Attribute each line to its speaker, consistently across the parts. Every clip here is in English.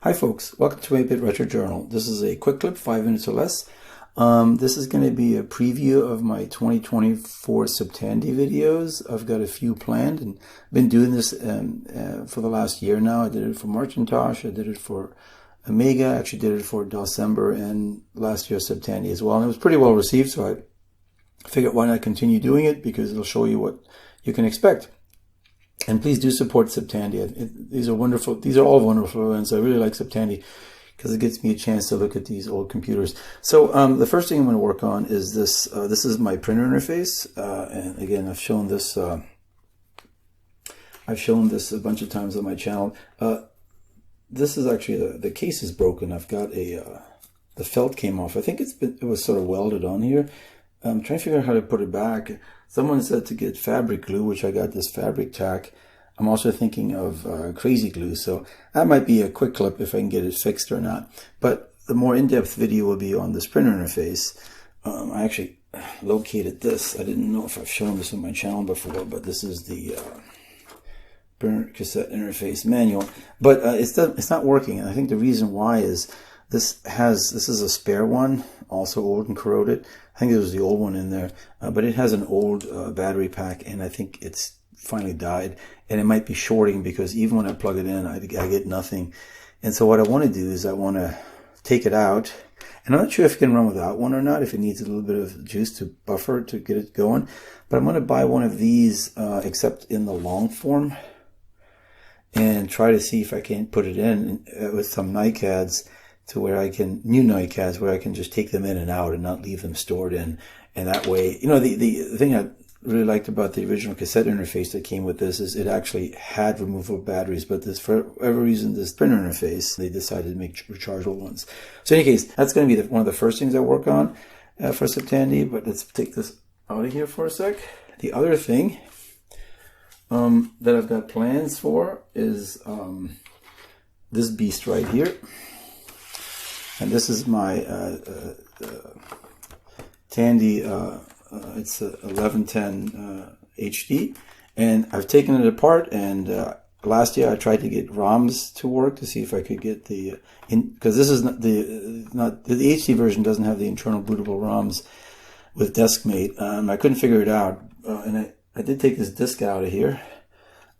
Speaker 1: Hi folks, welcome to 8-Bit Retro Journal. This is a quick clip, 5 minutes or less. This is going to be a preview of my 2024 Septandi videos. I've got a few planned and I've been doing this for the last year now. I did it for Marcintosh, I did it for Amiga, I actually did it for December and last year Septandi as well. And it was pretty well received, so I figured why not continue doing it because it'll show you what you can expect. And please do support Septandi. These are wonderful. These are all wonderful events. I really like Septandi because it gives me a chance to look at these old computers. So the first thing I'm going to work on is this. This is my printer interface, and again, I've shown this. I've shown this a bunch of times on my channel. This is actually the case is broken. I've got the felt came off. I think it was sort of welded on here. I'm trying to figure out how to put it back. Someone said to get fabric glue, which I got this fabric tack. I'm also thinking of crazy glue, so that might be a quick clip if I can get it fixed or not. But the more in-depth video will be on this printer interface. I actually located this. I didn't know if I've shown this on my channel before, but this is the printer cassette interface manual. But it's not working, and I think the reason why is this is a spare one, also old and corroded. I think it was the old one in there, but it has an old battery pack, and I think it's finally died. And it might be shorting because even when I plug it in, I get nothing. And so what I want to do is I want to take it out. And I'm not sure if it can run without one or not, if it needs a little bit of juice to buffer to get it going. But I'm going to buy one of these, except in the long form, and try to see if I can put it in with some NiCads to where I can, new NiCads, where I can just take them in and out and not leave them stored in. And that way, you know, the thing I really liked about the original cassette interface that came with this is it actually had removable batteries, but this, for whatever reason, this printer interface, they decided to make rechargeable ones. So in any case, that's going to be one of the first things I work on for Septandi, but let's take this out of here for a sec. The other thing that I've got plans for is this beast right here. And this is my Tandy, it's a 1110 HD, and I've taken it apart, and last year I tried to get ROMs to work to see if I could get the, because this is not the HD version doesn't have the internal bootable ROMs with DeskMate. I couldn't figure it out, and I did take this disk out of here.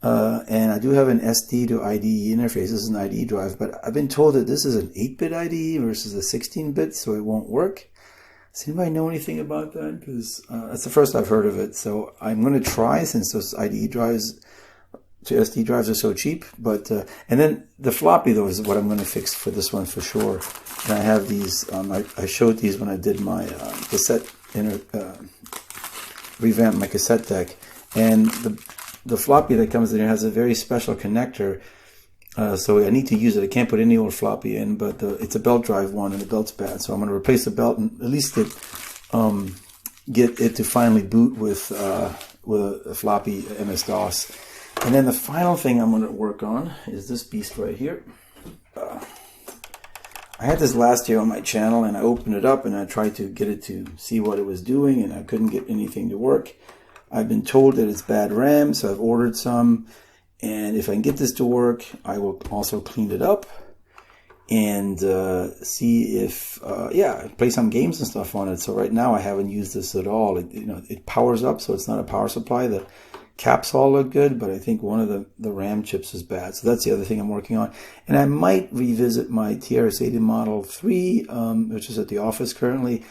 Speaker 1: And I do have an SD to IDE interface. This is an IDE drive, but I've been told that this is an 8-bit IDE versus a 16-bit, so it won't work. Does anybody know anything about that? Because that's the first I've heard of it. So I'm going to try, since those IDE drives to SD drives are so cheap. But and then the floppy, though, is what I'm going to fix for this one for sure. And I have these. I showed these when I did my cassette revamp my cassette deck, and the floppy that comes in here has a very special connector, so I need to use it. I can't put any old floppy in, but it's a belt drive one, and the belt's bad, so I'm going to replace the belt and at least get it to finally boot with a floppy MS-DOS. And then the final thing I'm going to work on is this beast right here. I had this last year on my channel, and I opened it up and I tried to get it to see what it was doing, and I couldn't get anything to work. I've been told that it's bad RAM, so I've ordered some, and if I can get this to work, I will also clean it up and see if, play some games and stuff on it. So right now I haven't used this at all. It powers up, so it's not a power supply. The caps all look good, but I think one of the RAM chips is bad. So that's the other thing I'm working on. And I might revisit my TRS-80 Model 3, which is at the office currently,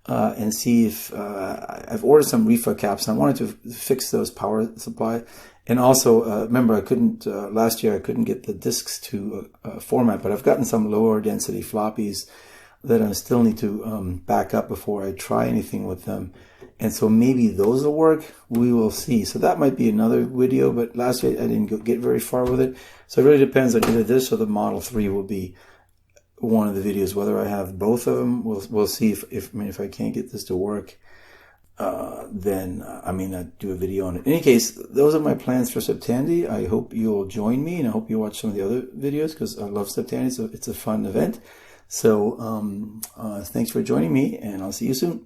Speaker 1: and see if I've ordered some reefer caps. And I wanted to fix those power supply, and also remember I couldn't last year I couldn't get the disks to format, but I've gotten some lower density floppies that I still need to back up before I try anything with them, and so maybe those will work. We will see. So that might be another video, but last year I didn't get very far with it, so it really depends on either this or the Model 3 will be one of the videos. Whether I have both of them, we'll see. If I can't get this to work, then I may not do a video on it. In any case, those are my plans for Septandi. I hope you'll join me, and I hope you watch some of the other videos because I love Septandi. So it's a fun event. So thanks for joining me, and I'll see you soon.